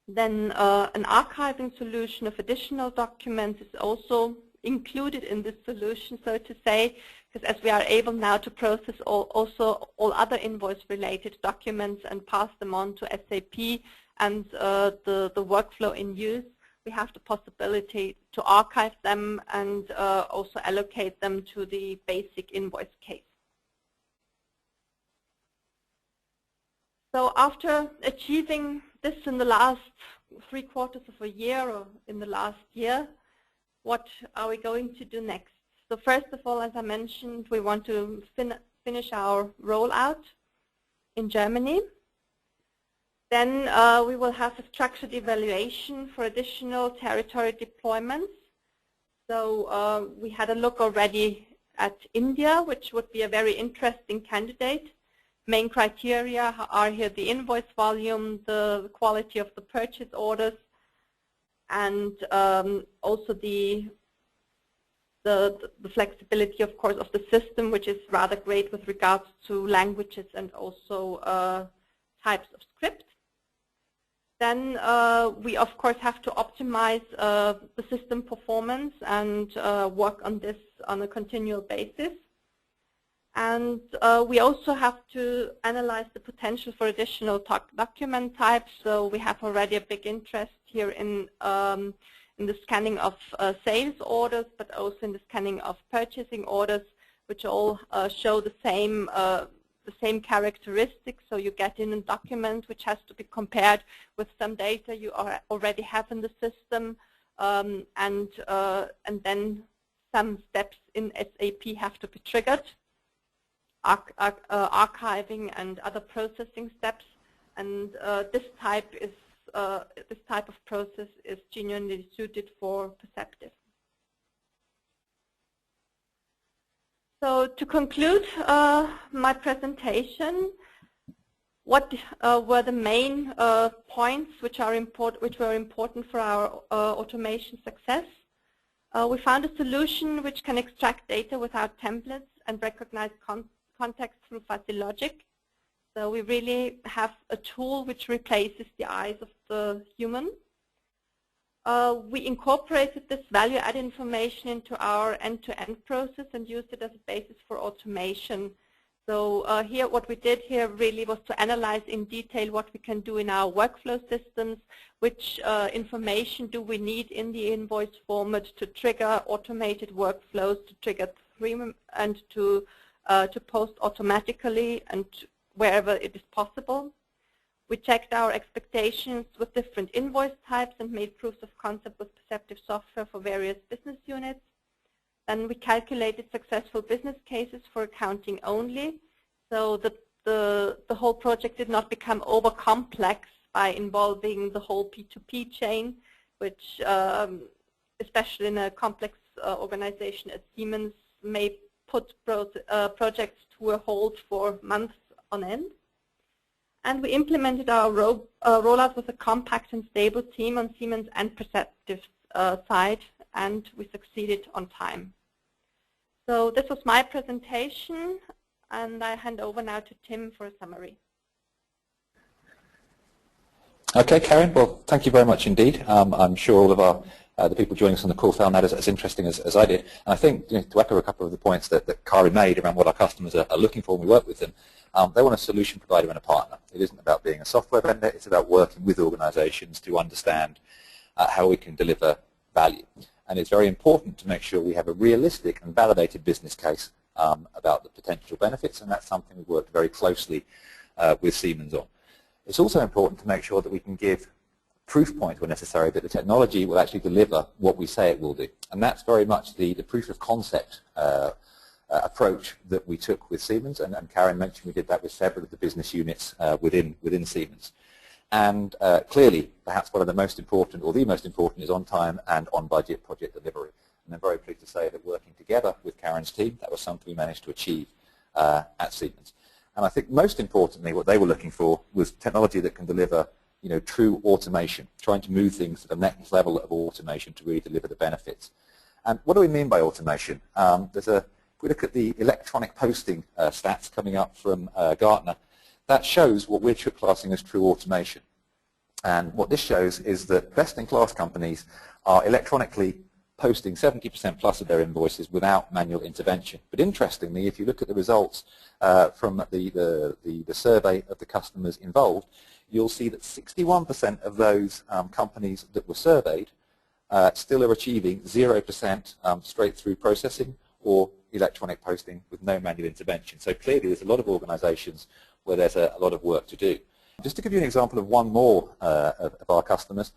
Then an archiving solution of additional documents is also included in this solution, so to say, because as we are able now to process all other invoice-related documents and pass them on to SAP and the workflow in use, we have the possibility to archive them and also allocate them to the basic invoice case. So after achieving this in the last 3/4 of a year or in the last year, what are we going to do next? So first of all, as I mentioned, we want to finish our rollout in Germany. Then we will have a structured evaluation for additional territory deployments. So we had a look already at India, which would be a very interesting candidate. Main criteria are here the invoice volume, the quality of the purchase orders, and also the flexibility, of course, of the system, which is rather great with regards to languages and also types of script. Then we, of course, have to optimize the system performance and work on this on a continual basis. And we also have to analyze the potential for additional document types. So we have already a big interest here in the scanning of sales orders, but also in the scanning of purchasing orders, which all show the same characteristics. So you get in a document which has to be compared with some data you already have in the system, and then some steps in SAP have to be triggered. Archiving and other processing steps, and this type of process is genuinely suited for Perceptive. So to conclude my presentation, what were the main points which were important for our automation success? We found a solution which can extract data without templates and recognize context through fuzzy logic. So we really have a tool which replaces the eyes of the human. We incorporated this value-add information into our end-to-end process and used it as a basis for automation. So here, what we did here really was to analyze in detail what we can do in our workflow systems, which information do we need in the invoice format to trigger automated workflows, to trigger and to post automatically and wherever it is possible. We checked our expectations with different invoice types and made proofs of concept with perceptive software for various business units. Then we calculated successful business cases for accounting only, so that the whole project did not become over complex by involving the whole P2P chain, which especially in a complex organization as Siemens may put projects to a hold for months on end. And we implemented our rollout with a compact and stable team on Siemens and Perceptive side, and we succeeded on time. So this was my presentation, and I hand over now to Tim for a summary. Okay, Karin, well, thank you very much indeed. I'm sure all of the people joining us on the call found that as interesting as I did. And I think, to echo a couple of the points that Karin made around what our customers are looking for when we work with them, they want a solution provider and a partner. It isn't about being a software vendor, it's about working with organizations to understand how we can deliver value. And it's very important to make sure we have a realistic and validated business case about the potential benefits, and that's something we've worked very closely with Siemens on. It's also important to make sure that we can give proof points where necessary that the technology will actually deliver what we say it will do. And that's very much the proof of concept approach that we took with Siemens, and Karin mentioned we did that with several of the business units within Siemens. And clearly, perhaps one of the most important, or the most important, is on-time and on-budget project delivery. And I'm very pleased to say that working together with Karin's team, that was something we managed to achieve at Siemens. And I think most importantly, what they were looking for was technology that can deliver, true automation, trying to move things to the next level of automation to really deliver the benefits. And what do we mean by automation? If we look at the electronic posting stats coming up from Gartner, that shows what we're classing as true automation. And what this shows is that best-in-class companies are electronically posting 70% plus of their invoices without manual intervention. But interestingly, if you look at the results from the survey of the customers involved, you'll see that 61% of those companies that were surveyed still are achieving 0% straight-through processing or electronic posting with no manual intervention. So clearly there's a lot of organizations where there's a lot of work to do. Just to give you an example of one more of our customers,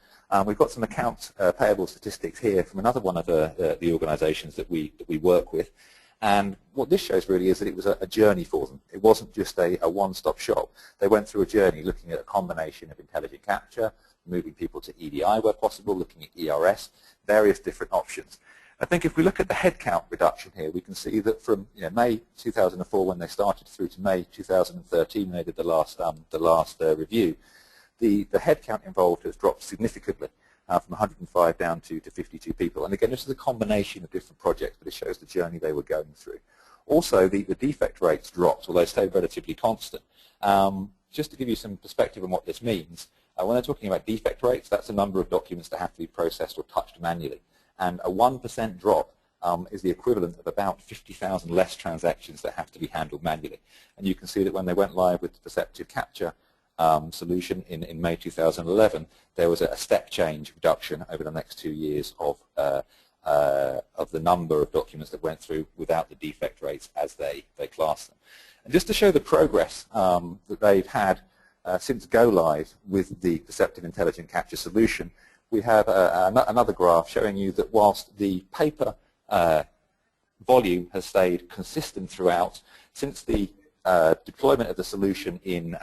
we've got some accounts payable statistics here from another one of the organizations that we work with. And what this shows really is that it was a journey for them. It wasn't just a one-stop shop. They went through a journey looking at a combination of intelligent capture, moving people to EDI where possible, looking at ERS, various different options. I think if we look at the headcount reduction here, we can see that from May 2004 when they started through to May 2013 when they did the last review, the headcount involved has dropped significantly from 105 down to 52 people. And again, this is a combination of different projects, but it shows the journey they were going through. Also, the defect rates dropped, although stayed relatively constant. Just to give you some perspective on what this means, when they're talking about defect rates, that's the number of documents that have to be processed or touched manually. And a 1% drop is the equivalent of about 50,000 less transactions that have to be handled manually. And you can see that when they went live with the perceptive capture solution in May 2011, there was a step change reduction over the next 2 years of the number of documents that went through without the defect rates as they class them. And just to show the progress that they've had since go live with the perceptive intelligent capture solution, we have another graph showing you that whilst the paper volume has stayed consistent throughout, since the deployment of the solution in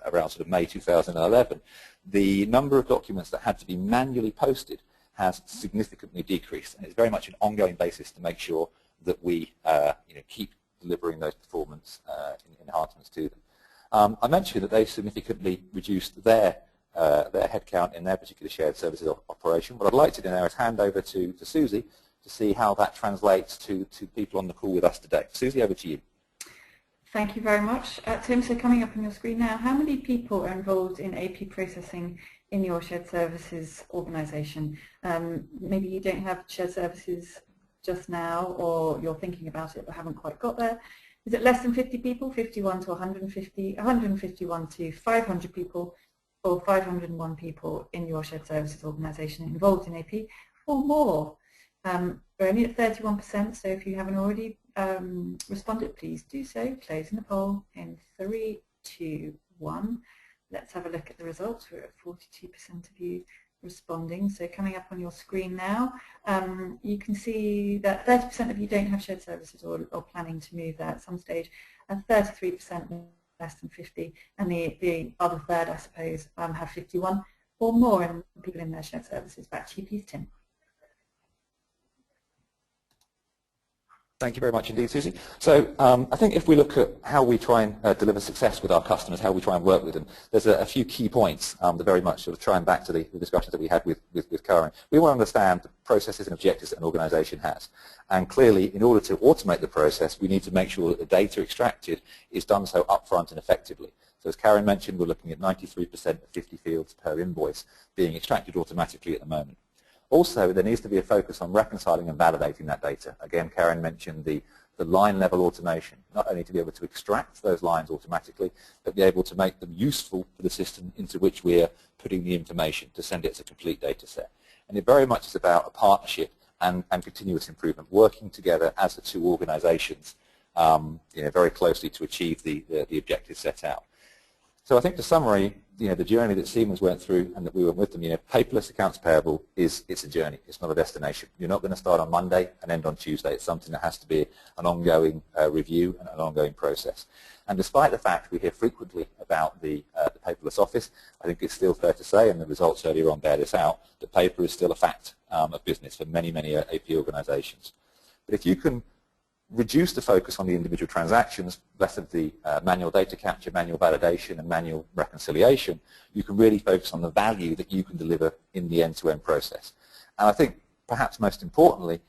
around sort of May 2011, the number of documents that had to be manually posted has significantly decreased, and it's very much an ongoing basis to make sure that we keep delivering those performance enhancements to them. I mentioned that they significantly reduced their headcount in their particular shared services operation. What I'd like to do now is hand over to Susie, to see how that translates to people on the call with us today. Susie, over to you. Thank you very much. Tim, so coming up on your screen now, how many people are involved in AP processing in your shared services organization? Maybe you don't have shared services just now, or you're thinking about it but haven't quite got there. Is it less than 50 people, 51 to 150, 151 to 500 people, or 501 people in your shared services organization involved in AP, or more? We're only at 31%, so if you haven't already responded, please do so. Closing the poll in 3, 2, 1. Let's have a look at the results. We're at 42% of you responding. So coming up on your screen now, you can see that 30% of you don't have shared services or planning to move there at some stage, and 33% less than 50, and the other third, I suppose, have 51 or more people in their shared services. Back to you, please, Tim. Thank you very much indeed, Susie. So I think if we look at how we try and deliver success with our customers, how we try and work with them, there's a few key points that very much sort of trying back to the discussions that we had with Karin. We want to understand the processes and objectives that an organization has. And clearly, in order to automate the process, we need to make sure that the data extracted is done so upfront and effectively. So as Karin mentioned, we're looking at 93% of 50 fields per invoice being extracted automatically at the moment. Also, there needs to be a focus on reconciling and validating that data. Again, Karin mentioned the line-level automation, not only to be able to extract those lines automatically, but be able to make them useful for the system into which we're putting the information to send it as a complete data set. And it very much is about a partnership and continuous improvement, working together as the two organizations very closely to achieve the objectives set out. So I think the summary, the journey that Siemens went through and that we went with them, paperless accounts payable it's a journey. It's not a destination. You're not going to start on Monday and end on Tuesday. It's something that has to be an ongoing review and an ongoing process. And despite the fact we hear frequently about the paperless office, I think it's still fair to say, and the results earlier on bear this out, that paper is still a fact of business for many, many AP organizations. But if you can reduce the focus on the individual transactions, less of the manual data capture, manual validation, and manual reconciliation, you can really focus on the value that you can deliver in the end-to-end process. And I think perhaps most importantly,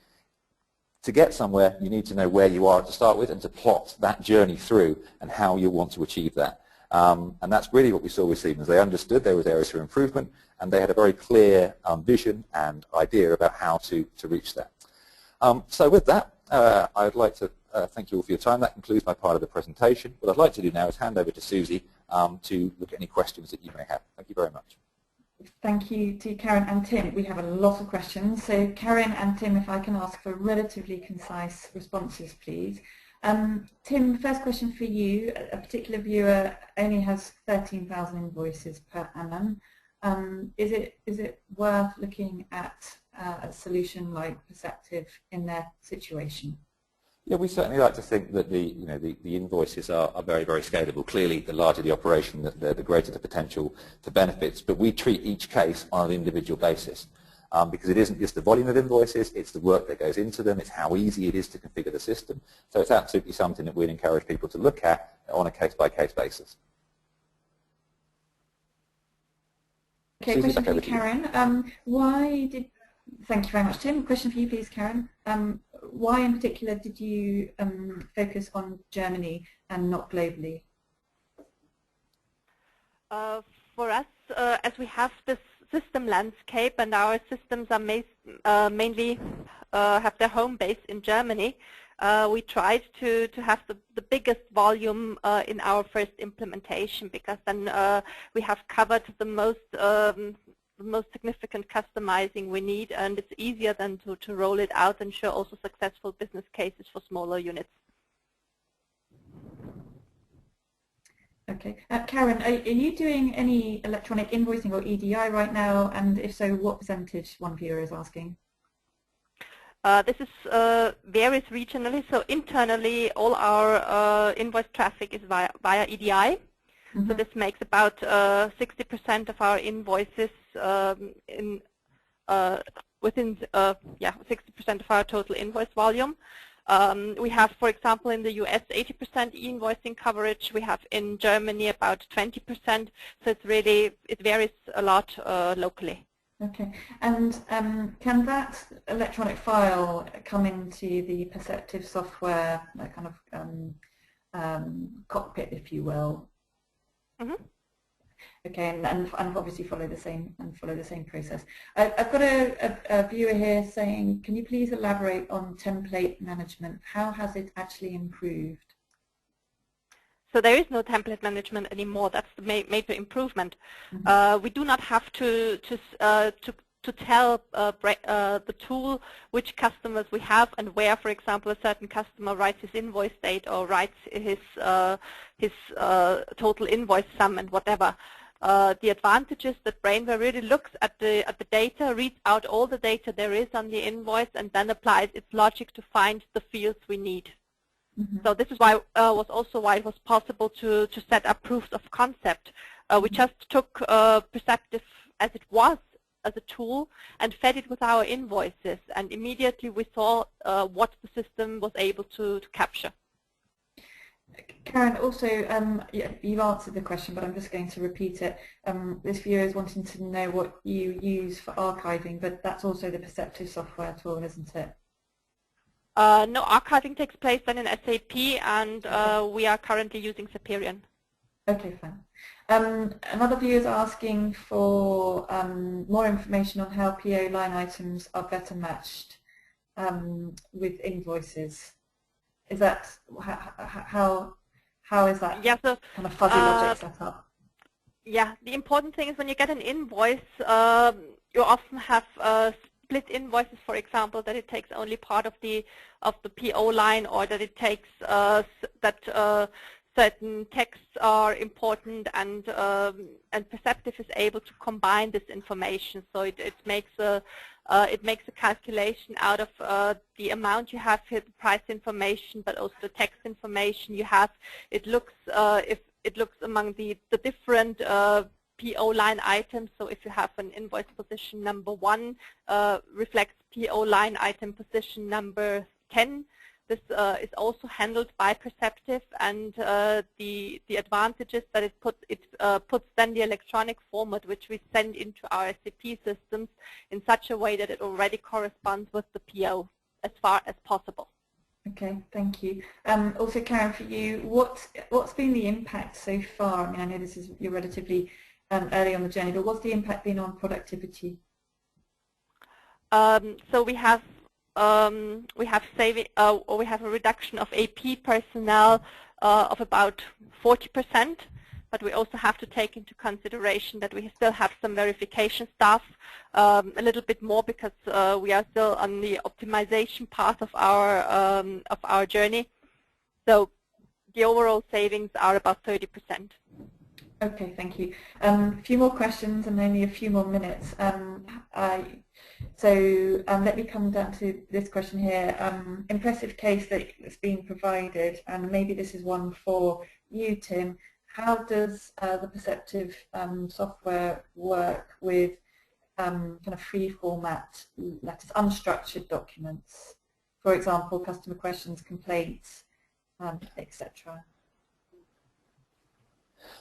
to get somewhere, you need to know where you are to start with and to plot that journey through and how you want to achieve that. And that's really what we saw with Siemens. They understood there was areas for improvement, and they had a very clear vision and idea about how to reach that. So with that, I'd like to thank you all for your time. That concludes my part of the presentation. What I'd like to do now is hand over to Susie to look at any questions that you may have. Thank you very much. Thank you to Karin and Tim. We have a lot of questions. So Karin and Tim, if I can ask for relatively concise responses, please. Tim, first question for you. A particular viewer only has 13,000 invoices per annum. Is it worth looking at a solution like Perceptive in their situation? Yeah, we certainly like to think that the invoices are very, very scalable. Clearly, the larger the operation, the greater the potential for benefits. But we treat each case on an individual basis because it isn't just the volume of invoices, it's the work that goes into them, it's how easy it is to configure the system. So it's absolutely something that we'd encourage people to look at on a case-by-case basis. Okay, Susie, question for you, Karin. Thank you very much, Tim. Question for you, please, Karin. Why in particular did you focus on Germany and not globally? For us, as we have this system landscape and our systems are mainly have their home base in Germany, we tried to have the biggest volume in our first implementation, because then we have covered the most significant customizing we need, and it's easier then to roll it out and show also successful business cases for smaller units. Okay. Karin, are you doing any electronic invoicing or EDI right now? And if so, what percentage, one viewer is asking? This is varies regionally. So internally, all our invoice traffic is via EDI. Mm-hmm. So this makes about 60% of our invoices within 60% of our total invoice volume. We have, for example, in the US 80% e-invoicing coverage. We have in Germany about 20%. So it varies a lot locally. Okay, and can that electronic file come into the Perceptive software kind of cockpit, if you will? Mm-hmm. Okay, and obviously follow the same process. I've got a viewer here saying, can you please elaborate on template management? How has it actually improved? So there is no template management anymore. That's the major improvement. We do not have to tell the tool which customers we have and where, for example, a certain customer writes his invoice date or writes his total invoice sum and whatever. The advantage is that Brainware really looks at the data, reads out all the data there is on the invoice, and then applies its logic to find the fields we need. So this is why was also why it was possible to set up proofs of concept. We just took Perceptive as it was as a tool and fed it with our invoices, and immediately we saw what the system was able to capture. Karin, also, you've answered the question, but I'm just going to repeat it. This viewer is wanting to know what you use for archiving, but that's also the Perceptive software tool, isn't it? No, archiving takes place then in SAP, and we are currently using Superion. Okay, fine. Another viewer is asking for more information on how PO line items are better matched with invoices. Is that how is that kind of fuzzy logic set up? Yeah, the important thing is when you get an invoice, you often have split invoices, for example, that it takes only part of the PO line, or that it takes certain texts are important, and Perceptive is able to combine this information. So it makes a calculation out of the amount you have here, the price information, but also the text information you have. It looks if it looks among the different PO line items. So if you have an invoice position number 1 reflects PO line item position number 10. This is also handled by Perceptive, and the advantage is that it puts then the electronic format which we send into our SAP systems in such a way that it already corresponds with the PO as far as possible. Okay, thank you. Also, Karin, for you, what's been the impact so far? I mean, I know you're relatively early on the journey, but what's the impact been on productivity? So we have a reduction of AP personnel of about 40%, but we also have to take into consideration that we still have some verification staff, a little bit more, because we are still on the optimization path of our journey. So the overall savings are about 30%. Okay, thank you. A few more questions and only a few more minutes. So let me come down to this question here. Impressive case that's been provided, and maybe this is one for you, Tim. How does the Perceptive software work with kind of free format, that is unstructured documents? For example, customer questions, complaints, etc.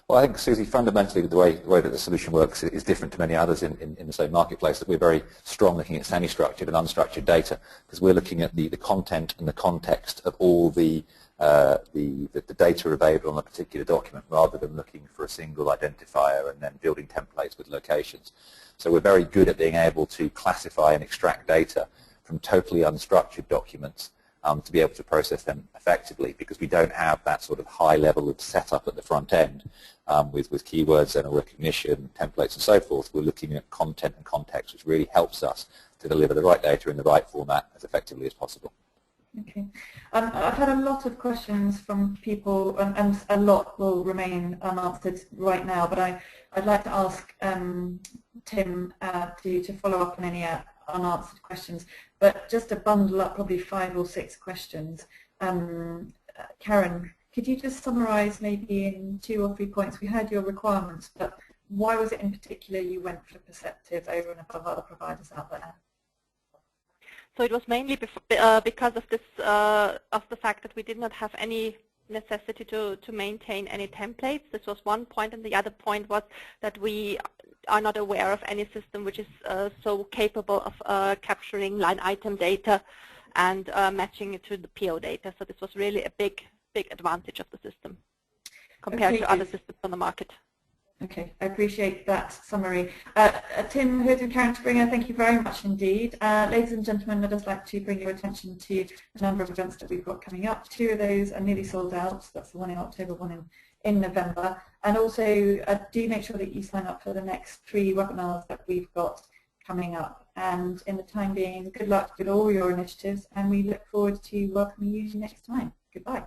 Well, I think, Susie, fundamentally the way that the solution works is different to many others in the same marketplace, that we're very strong looking at semi-structured and unstructured data, because we're looking at the content and the context of all the data available on a particular document, rather than looking for a single identifier and then building templates with locations. So we're very good at being able to classify and extract data from totally unstructured documents to be able to process them effectively, because we don't have that sort of high level of setup at the front end with keywords and recognition, templates and so forth. We're looking at content and context, which really helps us to deliver the right data in the right format as effectively as possible. Okay. I've had a lot of questions from people, and a lot will remain unanswered right now, but I'd like to ask Tim to follow up on any unanswered questions, but just to bundle up probably 5 or 6 questions. Karin, could you just summarize maybe in 2 or 3 points? We heard your requirements, but why was it in particular you went for Perceptive over and above other providers out there? So it was mainly because of this, of the fact that we did not have any necessity to maintain any templates. This was one point, and the other point was that we are not aware of any system which is so capable of capturing line item data and matching it to the PO data. So this was really a big advantage of the system compared to other systems on the market. Okay, I appreciate that summary. Tim Hood and Karin Springer, thank you very much indeed. Ladies and gentlemen, I'd just like to bring your attention to the number of events that we've got coming up. 2 of those are nearly sold out. That's the one in October, one in November. And also do make sure that you sign up for the next 3 webinars that we've got coming up. And in the time being, good luck with all your initiatives, and we look forward to welcoming you next time. Goodbye.